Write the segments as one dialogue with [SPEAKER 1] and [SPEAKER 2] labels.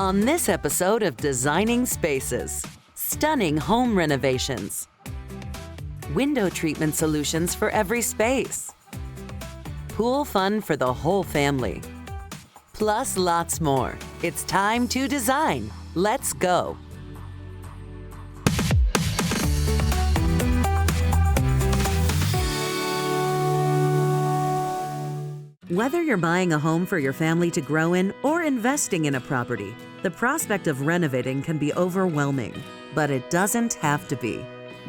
[SPEAKER 1] On this episode of Designing Spaces, stunning home renovations, window treatment solutions for every space, pool fun for the whole family, plus lots more. It's time to design. Let's go. Whether you're buying a home for your family to grow in or investing in a property, the prospect of renovating can be overwhelming, but it doesn't have to be.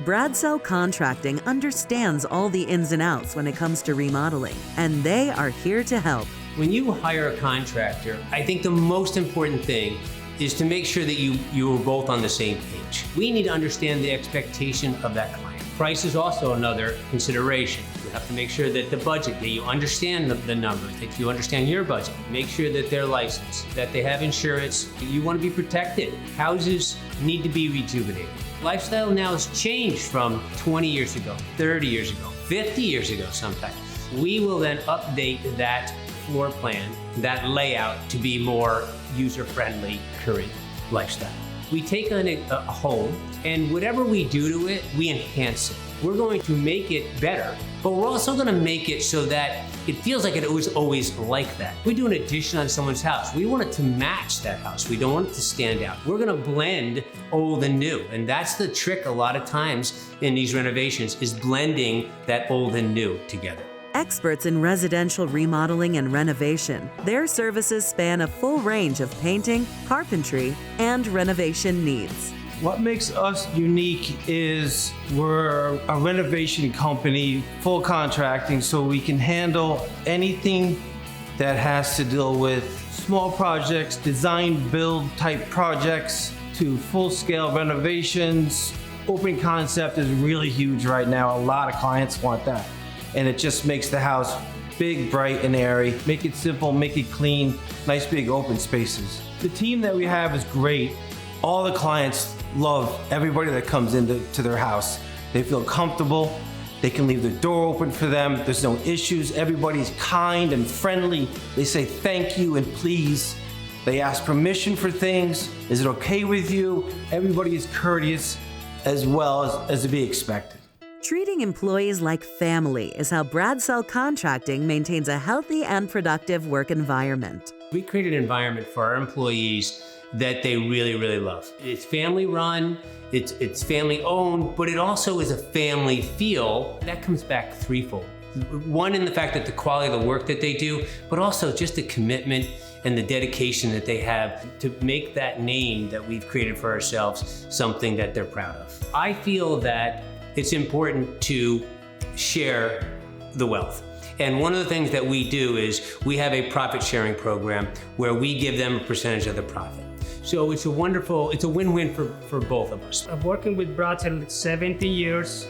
[SPEAKER 1] Bradsell Contracting understands all the ins and outs when it comes to remodeling, and they are here to help.
[SPEAKER 2] When you hire a contractor, I think the most important thing is to make sure that you are both on the same page. We need to understand the expectation of that client. Price is also another consideration. You have to make sure that the budget, that you understand the numbers, that you understand your budget. Make sure that they're licensed, that they have insurance. You want to be protected. Houses need to be rejuvenated. Lifestyle now has changed from 20 years ago, 30 years ago, 50 years ago sometimes. We will then update that floor plan, that layout to be more user-friendly, current lifestyle. We take on a home, and whatever we do to it, we enhance it. We're going to make it better, but we're also going to make it so that it feels like it was always like that. We do an addition on someone's house. We want it to match that house. We don't want it to stand out. We're going to blend old and new, and that's the trick a lot of times in these renovations, is blending that old and new together.
[SPEAKER 1] Experts in residential remodeling and renovation, their services span a full range of painting, carpentry, and renovation needs.
[SPEAKER 3] What makes us unique is we're a renovation company, full contracting, so we can handle anything that has to deal with small projects, design build type projects, to full-scale renovations. Open concept is really huge right now. A lot of clients want that. And it just makes the house big, bright, and airy. Make it simple, make it clean, nice big open spaces. The team that we have is great. All the clients love everybody that comes into their house. They feel comfortable. They can leave the door open for them. There's no issues. Everybody's kind and friendly. They say thank you and please. They ask permission for things. Is it okay with you? Everybody is courteous as well as to be expected.
[SPEAKER 1] Treating employees like family is how Bradsell Contracting maintains a healthy and productive work environment.
[SPEAKER 2] We create an environment for our employees that they really, really love. It's family run, it's family owned, but it also is a family feel. That comes back threefold. One, in the fact that the quality of the work that they do, but also just the commitment and the dedication that they have to make that name that we've created for ourselves something that they're proud of. I feel that it's important to share the wealth. And one of the things that we do is we have a profit sharing program where we give them a percentage of the profit. So it's a win-win for both of us.
[SPEAKER 4] I'm working with Bradsell 17 years,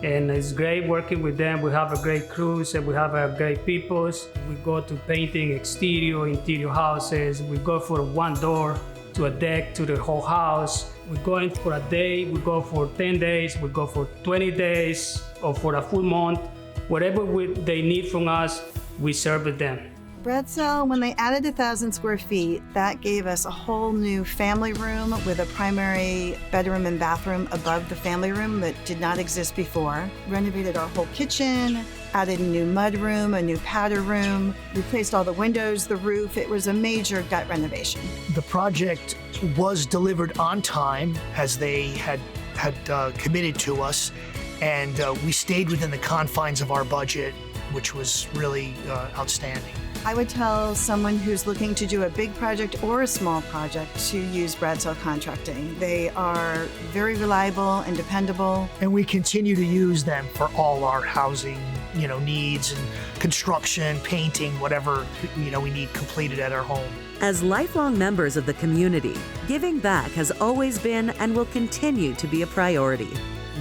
[SPEAKER 4] and it's great working with them. We have a great crews and we have a great people. We go to painting exterior, interior houses. We go from one door to a deck to the whole house. We go in for a day, we go for 10 days, we go for 20 days, or for a full month. Whatever they need from us, we serve it them.
[SPEAKER 5] Bradsell, when they added 1,000 square feet, that gave us a whole new family room with a primary bedroom and bathroom above the family room that did not exist before. Renovated our whole kitchen, added a new mud room, a new powder room, replaced all the windows, the roof. It was a major gut renovation.
[SPEAKER 6] The project was delivered on time as they had committed to us, and we stayed within the confines of our budget, which was really outstanding.
[SPEAKER 5] I would tell someone who's looking to do a big project or a small project to use Bradsell Contracting. They are very reliable and dependable.
[SPEAKER 6] And we continue to use them for all our housing, needs and construction, painting, whatever, we need completed at our home.
[SPEAKER 1] As lifelong members of the community, giving back has always been and will continue to be a priority.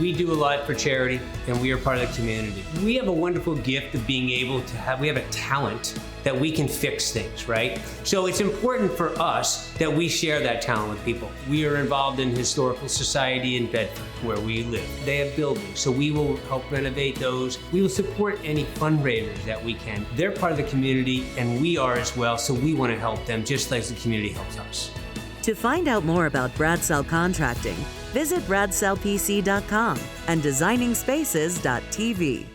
[SPEAKER 2] We do a lot for charity, and we are part of the community. We have a wonderful gift of being able to we have a talent that we can fix things, right? So it's important for us that we share that talent with people. We are involved in Historical Society in Bedford, where we live. They have buildings, so we will help renovate those. We will support any fundraisers that we can. They're part of the community, and we are as well, so we want to help them just like the community helps us.
[SPEAKER 1] To find out more about Bradsell Contracting, visit bradsellpc.com and designingspaces.tv.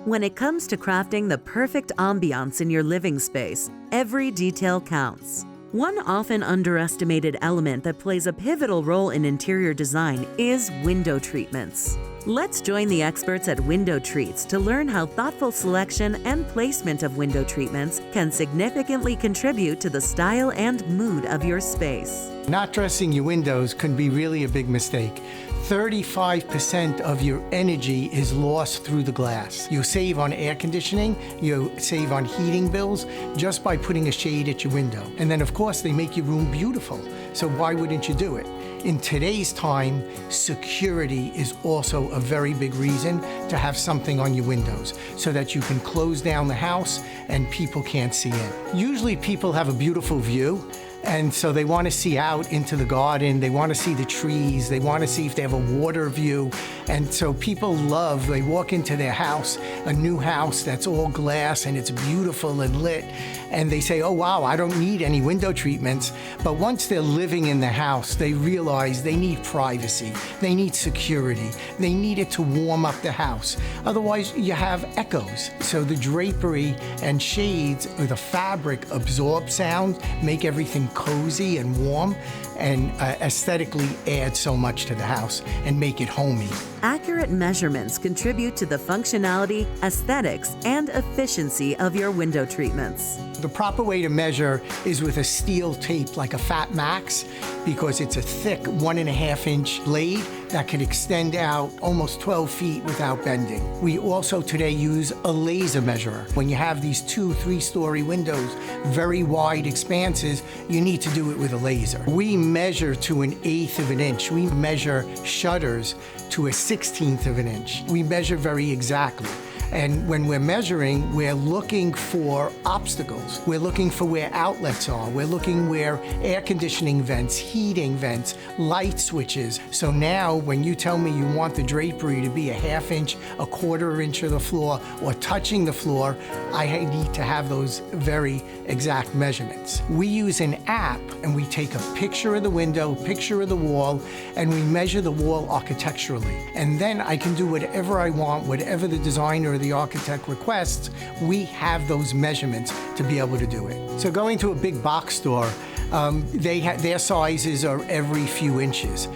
[SPEAKER 1] When it comes to crafting the perfect ambiance in your living space, every detail counts. One often underestimated element that plays a pivotal role in interior design is window treatments. Let's join the experts at Window Treats to learn how thoughtful selection and placement of window treatments can significantly contribute to the style and mood of your space.
[SPEAKER 7] Not dressing your windows can be really a big mistake. 35% of your energy is lost through the glass. You save on air conditioning, you save on heating bills just by putting a shade at your window. And then of course they make your room beautiful, so why wouldn't you do it? In today's time, security is also a very big reason to have something on your windows so that you can close down the house and people can't see in. Usually people have a beautiful view, and so they want to see out into the garden, they want to see the trees, they want to see if they have a water view. And so people love, they walk into their house, a new house that's all glass and it's beautiful and lit, and they say, oh wow, I don't need any window treatments. But once they're living in the house, they realize they need privacy, they need security, they need it to warm up the house. Otherwise you have echoes. So the drapery and shades or the fabric absorb sound, make everything cozy and warm, and aesthetically add so much to the house and make it homey.
[SPEAKER 1] Accurate measurements contribute to the functionality, aesthetics, and efficiency of your window treatments.
[SPEAKER 7] The proper way to measure is with a steel tape like a Fat Max, because it's a thick 1.5-inch blade that can extend out almost 12 feet without bending. We also today use a laser measurer. When you have these 2-3-story windows, very wide expanses, you need to do it with a laser. We measure to 1/8 of an inch. We measure shutters to 1/16 of an inch. We measure very exactly. And when we're measuring, we're looking for obstacles. We're looking for where outlets are. We're looking where air conditioning vents, heating vents, light switches. So now when you tell me you want the drapery to be 1/2 inch, 1/4 inch of the floor, or touching the floor, I need to have those very exact measurements. We use an app and we take a picture of the window, picture of the wall, and we measure the wall architecturally. And then I can do whatever I want, whatever the designer or the architect requests, we have those measurements to be able to do it. So going to a big box store, their sizes are every few inches.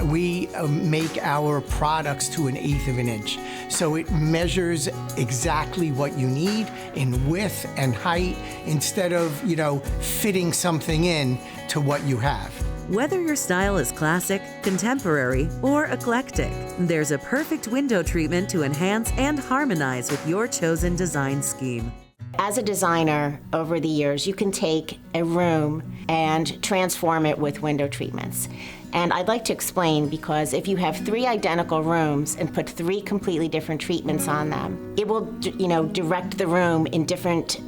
[SPEAKER 7] We make our products to 1/8 of an inch. So it measures exactly what you need in width and height instead of, fitting something in to what you have.
[SPEAKER 1] Whether your style is classic, contemporary, or eclectic, there's a perfect window treatment to enhance and harmonize with your chosen design scheme.
[SPEAKER 8] As a designer, over the years, you can take a room and transform it with window treatments. And I'd like to explain, because if you have 3 identical rooms and put 3 completely different treatments on them, it will, direct the room in a different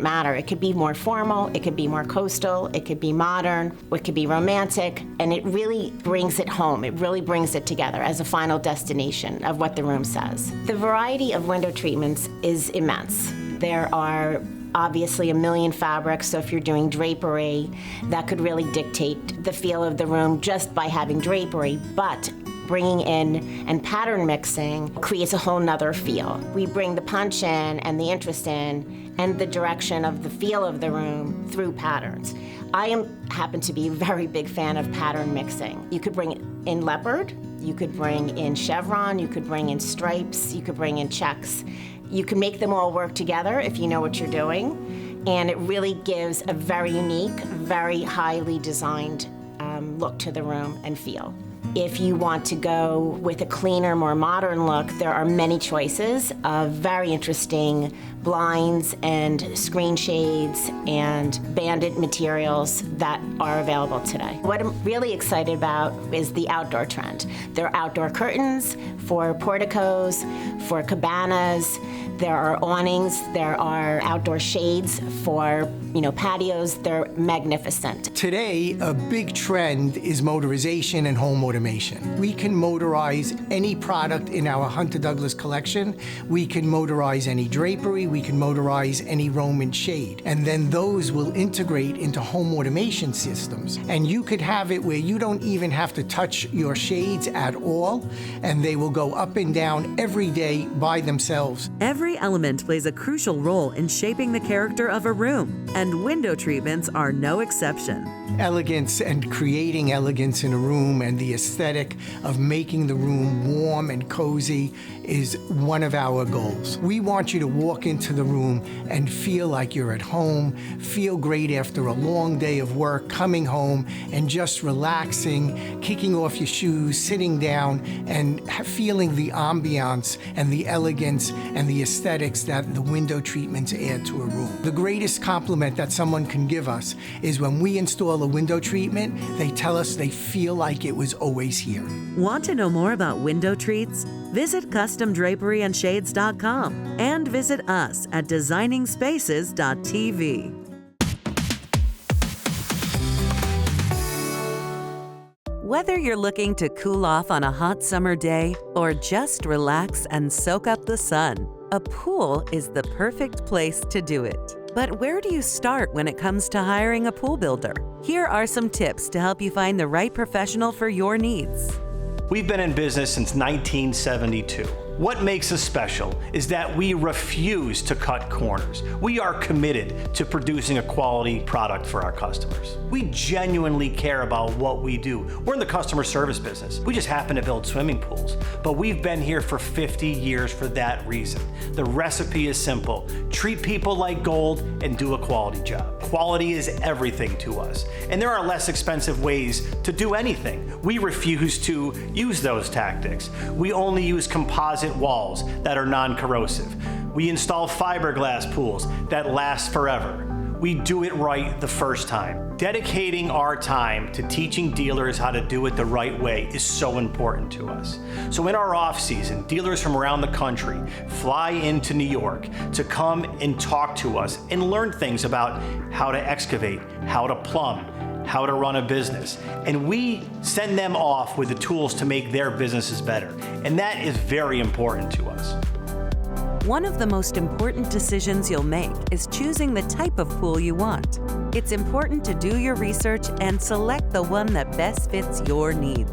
[SPEAKER 8] manner. It could be more formal, it could be more coastal, it could be modern, it could be romantic, and it really brings it home. It really brings it together as a final destination of what the room says. The variety of window treatments is immense. There are obviously a million fabrics, so if you're doing drapery, that could really dictate the feel of the room just by having drapery, but bringing in and pattern mixing creates a whole nother feel. We bring the punch in and the interest in and the direction of the feel of the room through patterns. I happen to be a very big fan of pattern mixing. You could bring in leopard, you could bring in chevron, you could bring in stripes, you could bring in checks. You can make them all work together if you know what you're doing, and it really gives a very unique, very highly designed look to the room and feel. If you want to go with a cleaner, more modern look, there are many choices of very interesting blinds and screen shades and banded materials that are available today. What I'm really excited about is the outdoor trend. There are outdoor curtains for porticos, for cabanas. There are awnings, there are outdoor shades for, patios. They're magnificent.
[SPEAKER 7] Today, a big trend is motorization and home automation. We can motorize any product in our Hunter Douglas collection. We can motorize any drapery. We can motorize any Roman shade. And then those will integrate into home automation systems. And you could have it where you don't even have to touch your shades at all, and they will go up and down every day by themselves.
[SPEAKER 1] Every element plays a crucial role in shaping the character of a room, and window treatments are no exception.
[SPEAKER 7] Elegance and creating elegance in a room and the aesthetic of making the room warm and cozy is one of our goals. We want you to walk into the room and feel like you're at home, feel great after a long day of work, coming home and just relaxing, kicking off your shoes, sitting down and feeling the ambiance and the elegance and the aesthetics that the window treatments add to a room. The greatest compliment that someone can give us is when we install a window treatment, they tell us they feel like it was always here.
[SPEAKER 1] Want to know more about window treats? Visit CustomDraperyandShades.com and visit us at DesigningsPaces.tv. Whether you're looking to cool off on a hot summer day or just relax and soak up the sun, a pool is the perfect place to do it. But where do you start when it comes to hiring a pool builder? Here are some tips to help you find the right professional for your needs.
[SPEAKER 9] We've been in business since 1972. What makes us special is that we refuse to cut corners. We are committed to producing a quality product for our customers. We genuinely care about what we do. We're in the customer service business. We just happen to build swimming pools, but we've been here for 50 years for that reason. The recipe is simple. Treat people like gold and do a quality job. Quality is everything to us, and there are less expensive ways to do anything. We refuse to use those tactics. We only use composite walls that are non-corrosive. We install fiberglass pools that last forever. We do it right the first time. Dedicating our time to teaching dealers how to do it the right way is so important to us. So in our off season, dealers from around the country fly into New York to come and talk to us and learn things about how to excavate, how to plumb, how to run a business. And we send them off with the tools to make their businesses better. And that is very important to us.
[SPEAKER 1] One of the most important decisions you'll make is choosing the type of pool you want. It's important to do your research and select the one that best fits your needs.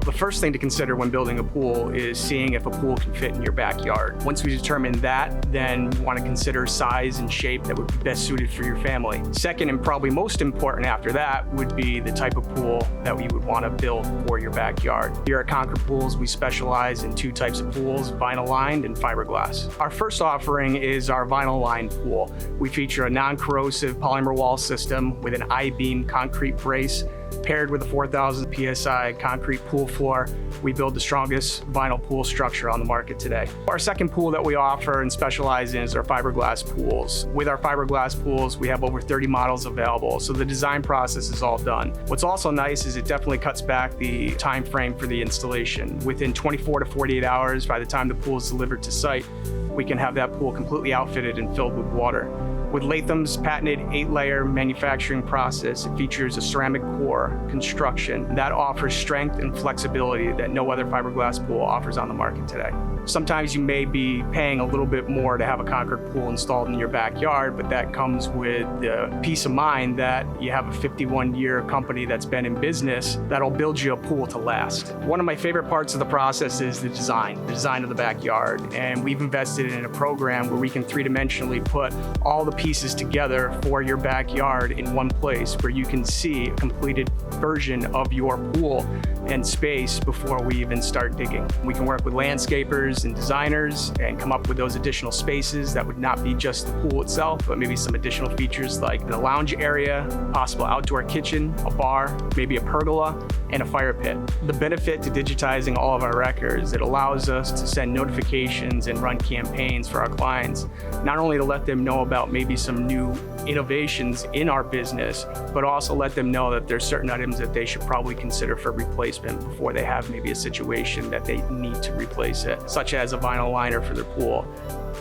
[SPEAKER 10] The first thing to consider when building a pool is seeing if a pool can fit in your backyard. Once we determine that, then we want to consider size and shape that would be best suited for your family. Second, and probably most important after that, would be the type of pool that we would want to build for your backyard. Here at Concord Pools, we specialize in two types of pools, vinyl lined and fiberglass. Our first offering is our vinyl lined pool. We feature a non-corrosive polymer wall system with an I-beam concrete brace paired with a 4,000 PSI concrete pool floor. We build the strongest vinyl pool structure on the market today. Our second pool that we offer and specialize in is our fiberglass pools. With our fiberglass pools, we have over 30 models available, so the design process is all done. What's also nice is it definitely cuts back the time frame for the installation. Within 24 to 48 hours, by the time the pool is delivered to site, we can have that pool completely outfitted and filled with water. With Latham's patented 8-layer manufacturing process, it features a ceramic core construction that offers strength and flexibility that no other fiberglass pool offers on the market today. Sometimes you may be paying a little bit more to have a Concord pool installed in your backyard, but that comes with the peace of mind that you have a 51-year company that's been in business that'll build you a pool to last. One of my favorite parts of the process is the design of the backyard. And we've invested in a program where we can three-dimensionally put all the pieces together for your backyard in one place where you can see a completed version of your pool and space before we even start digging. We can work with landscapers and designers and come up with those additional spaces that would not be just the pool itself, but maybe some additional features like the lounge area, possible outdoor kitchen, a bar, maybe a pergola, and a fire pit. The benefit to digitizing all of our records, it allows us to send notifications and run campaigns for our clients, not only to let them know about maybe some new innovations in our business, but also let them know that there's certain items that they should probably consider for replacement replacement before they have maybe a situation that they need to replace it, such as a vinyl liner for their pool.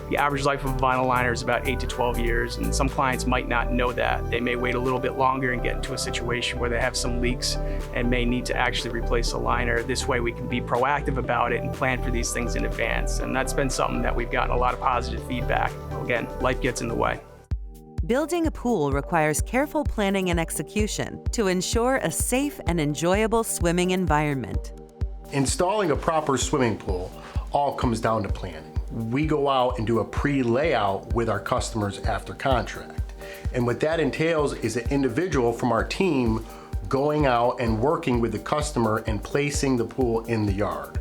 [SPEAKER 10] The average life of a vinyl liner is about 8 to 12 years, and some clients might not know that. They may wait a little bit longer and get into a situation where they have some leaks and may need to actually replace a liner. This way we can be proactive about it and plan for these things in advance. And that's been something that we've gotten a lot of positive feedback. Again, life gets in the way.
[SPEAKER 1] Building a pool requires careful planning and execution to ensure a safe and enjoyable swimming environment.
[SPEAKER 11] Installing a proper swimming pool all comes down to planning. We go out and do a pre-layout with our customers after contract. And what that entails is an individual from our team going out and working with the customer and placing the pool in the yard.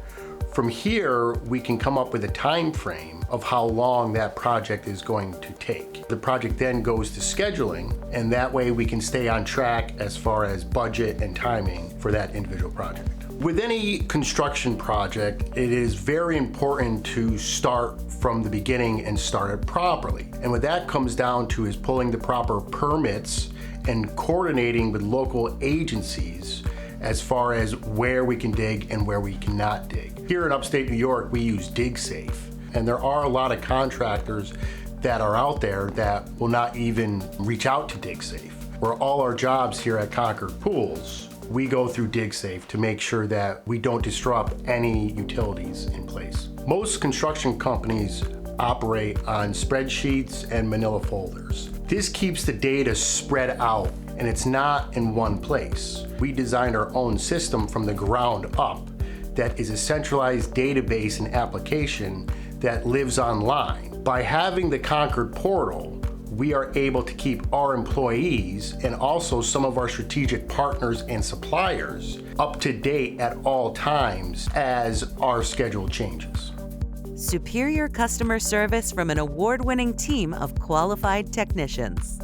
[SPEAKER 11] From here, we can come up with a time frame of how long that project is going to take. The project then goes to scheduling, and that way we can stay on track as far as budget and timing for that individual project. With any construction project, it is very important to start from the beginning and start it properly. And what that comes down to is pulling the proper permits and coordinating with local agencies as far as where we can dig and where we cannot dig. Here in upstate New York, we use DigSafe, and there are a lot of contractors that are out there that will not even reach out to DigSafe. Where all our jobs here at Concord Pools, we go through DigSafe to make sure that we don't disrupt any utilities in place. Most construction companies operate on spreadsheets and manila folders. This keeps the data spread out and it's not in one place. We designed our own system from the ground up that is a centralized database and application that lives online. By having the Concord portal, we are able to keep our employees and also some of our strategic partners and suppliers up to date at all times as our schedule changes.
[SPEAKER 1] Superior customer service from an award-winning team of qualified technicians.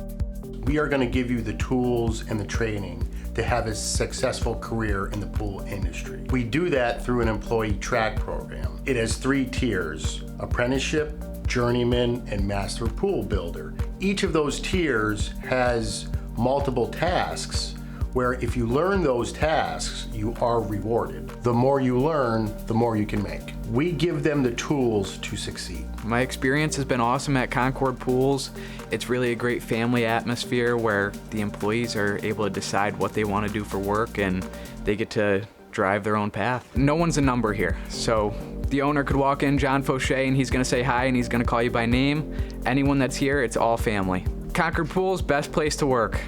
[SPEAKER 11] We are going to give you the tools and the training to have a successful career in the pool industry. We do that through an employee track program. It has 3 tiers: apprenticeship, journeyman, and master pool builder. Each of those tiers has multiple tasks where if you learn those tasks, you are rewarded. The more you learn, the more you can make. We give them the tools to succeed.
[SPEAKER 12] My experience has been awesome at Concord Pools. It's really a great family atmosphere where the employees are able to decide what they want to do for work and they get to drive their own path. No one's a number here, so the owner could walk in, John Fauché, and he's going to say hi and he's going to call you by name. Anyone that's here, it's all family. Concord Pools, best place to work.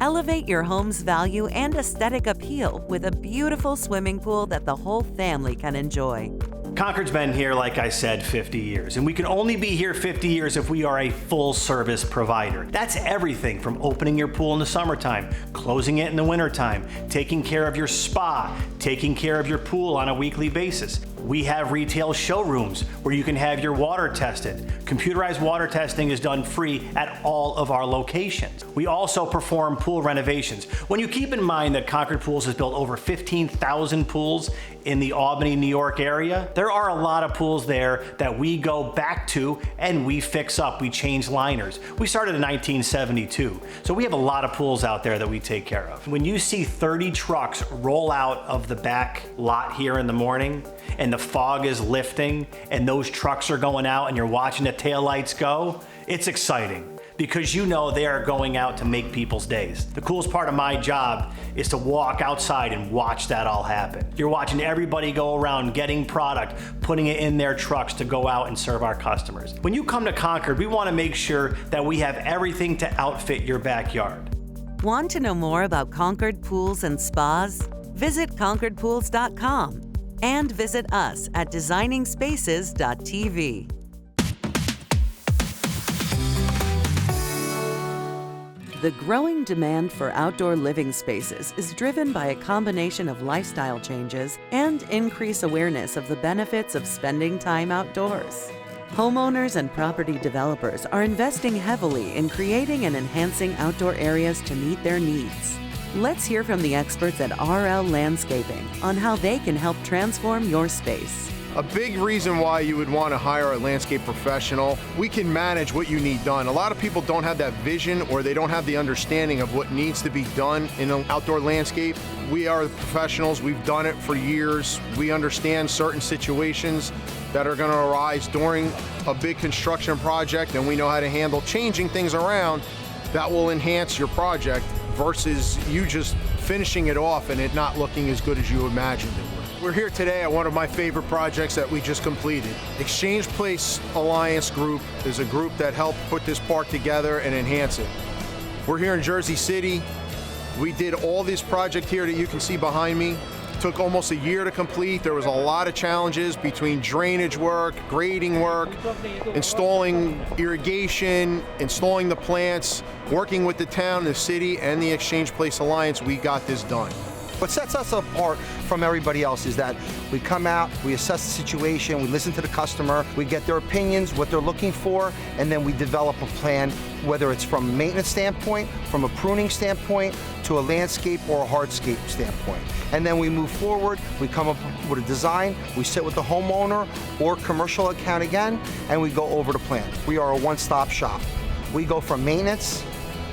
[SPEAKER 1] Elevate your home's value and aesthetic appeal with a beautiful swimming pool that the whole family can enjoy.
[SPEAKER 9] Concord's been here, like I said, 50 years, and we can only be here 50 years if we are a full-service provider. That's everything from opening your pool in the summertime, closing it in the wintertime, taking care of your spa, taking care of your pool on a weekly basis. We have retail showrooms where you can have your water tested. Computerized water testing is done free at all of our locations. We also perform pool renovations. When you keep in mind that Concord Pools has built over 15,000 pools in the Albany, New York area, there are a lot of pools there that we go back to and we fix up, we change liners. We started in 1972, so we have a lot of pools out there that we take care of. When you see 30 trucks roll out of the back lot here in the morning, and the fog is lifting, and those trucks are going out and you're watching the taillights go, it's exciting because you know they are going out to make people's days. The coolest part of my job is to walk outside and watch that all happen. You're watching everybody go around getting product, putting it in their trucks to go out and serve our customers. When you come to Concord, we want to make sure that we have everything to outfit your backyard.
[SPEAKER 1] Want to know more about Concord Pools and Spas? Visit concordpools.com and visit us at designingspaces.tv. The growing demand for outdoor living spaces is driven by a combination of lifestyle changes and increased awareness of the benefits of spending time outdoors. Homeowners and property developers are investing heavily in creating and enhancing outdoor areas to meet their needs. Let's hear from the experts at RL Landscaping on how they can help transform your space.
[SPEAKER 13] A big reason why you would want to hire a landscape professional, we can manage what you need done. A lot of people don't have that vision, or they don't have the understanding of what needs to be done in an outdoor landscape. We are the professionals. We've done it for years. We understand certain situations that are going to arise during a big construction project, and we know how to handle changing things around that will enhance your project versus you just finishing it off and it not looking as good as you imagined it would. We're here today at one of my favorite projects that we just completed. Exchange Place Alliance Group is a group that helped put this park together and enhance it. We're here in Jersey City. We did all this project here that you can see behind me. Took almost a year to complete. There was a lot of challenges between drainage work, grading work, installing irrigation, installing the plants, working with the town, the city, and the Exchange Place Alliance. We got this done.
[SPEAKER 14] What sets us apart from everybody else is that we come out, we assess the situation, we listen to the customer, we get their opinions, what they're looking for, and then we develop a plan, whether it's from a maintenance standpoint, from a pruning standpoint, to a landscape or a hardscape standpoint. And then we move forward, we come up with a design, we sit with the homeowner or commercial account again, and we go over the plan. We are a one-stop shop. We go from maintenance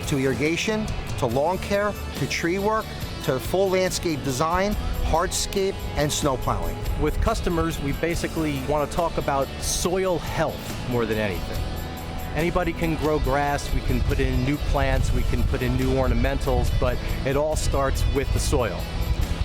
[SPEAKER 14] to irrigation, to lawn care, to tree work, to full landscape design, hardscape, and snow plowing.
[SPEAKER 15] With customers, we basically want to talk about soil health more than anything. Anybody can grow grass, we can put in new plants, we can put in new ornamentals, but it all starts with the soil.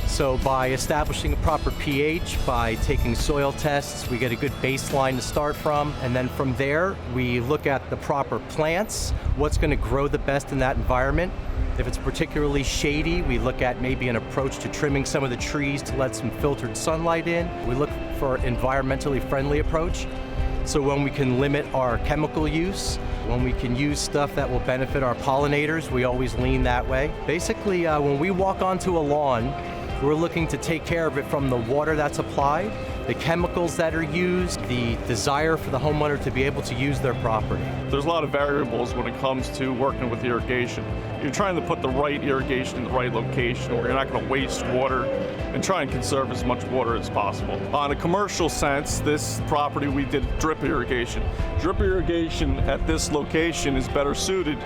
[SPEAKER 15] So by establishing a proper pH, by taking soil tests, we get a good baseline to start from, and then from there, we look at the proper plants, what's going to grow the best in that environment. If it's particularly shady, we look at maybe an approach to trimming some of the trees to let some filtered sunlight in. We look for an environmentally friendly approach. So when we can limit our chemical use, when we can use stuff that will benefit our pollinators, we always lean that way. Basically, when we walk onto a lawn, we're looking to take care of it from the water that's applied, the chemicals that are used, the desire for the homeowner to be able to use their property.
[SPEAKER 16] There's a lot of variables when it comes to working with irrigation. You're trying to put the right irrigation in the right location where you're not going to waste water and try and conserve as much water as possible. On a commercial sense, this property we did drip irrigation. Drip irrigation at this location is better suited.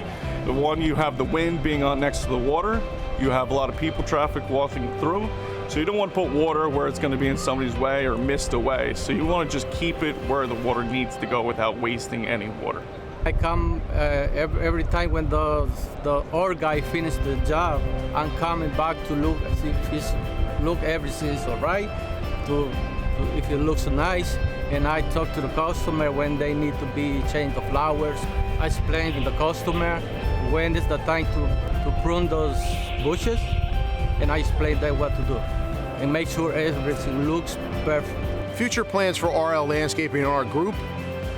[SPEAKER 16] The one, you have the wind being on next to the water, you have a lot of people traffic walking through, so you don't want to put water where it's going to be in somebody's way or mist away. So you want to just keep it where the water needs to go without wasting any water.
[SPEAKER 17] I come every time when the ore guy finishes the job. I'm coming back to look if everything's all right, if it looks nice, and I talk to the customer when they need to be changed the flowers. I explain to the customer when is the time to prune those bushes, and I explain them what to do and make sure everything looks perfect.
[SPEAKER 13] Future plans for RL Landscaping in our group,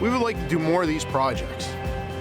[SPEAKER 13] we would like to do more of these projects.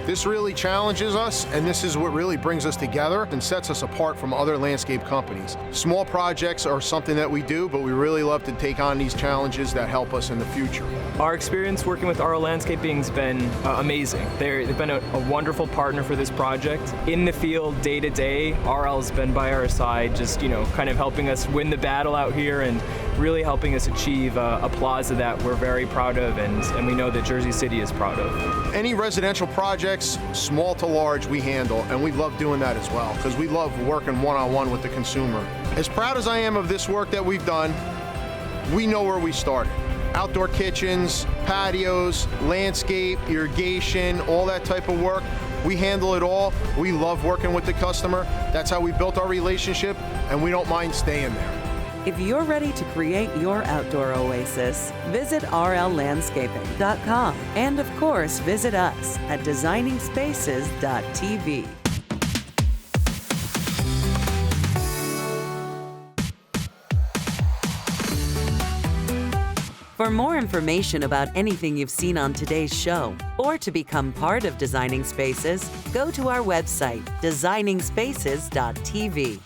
[SPEAKER 13] This really challenges us, and this is what really brings us together and sets us apart from other landscape companies. Small projects are something that we do, but we really love to take on these challenges that help us in the future.
[SPEAKER 18] Our experience working with RL Landscaping has been amazing. They've been a wonderful partner for this project. In the field, day to day, RL's been by our side, just kind of helping us win the battle out here and really helping us achieve a plaza that we're very proud of and we know that Jersey City is proud of.
[SPEAKER 13] Any residential projects, small to large, we handle, and we love doing that as well because we love working one-on-one with the consumer. As proud as I am of this work that we've done, we know where we started. Outdoor kitchens, patios, landscape, irrigation, all that type of work. We handle it all. We love working with the customer. That's how we built our relationship, and we don't mind staying there.
[SPEAKER 1] If you're ready to create your outdoor oasis, visit rllandscaping.com. And of course, visit us at designingspaces.tv. For more information about anything you've seen on today's show, or to become part of Designing Spaces, go to our website, designingspaces.tv.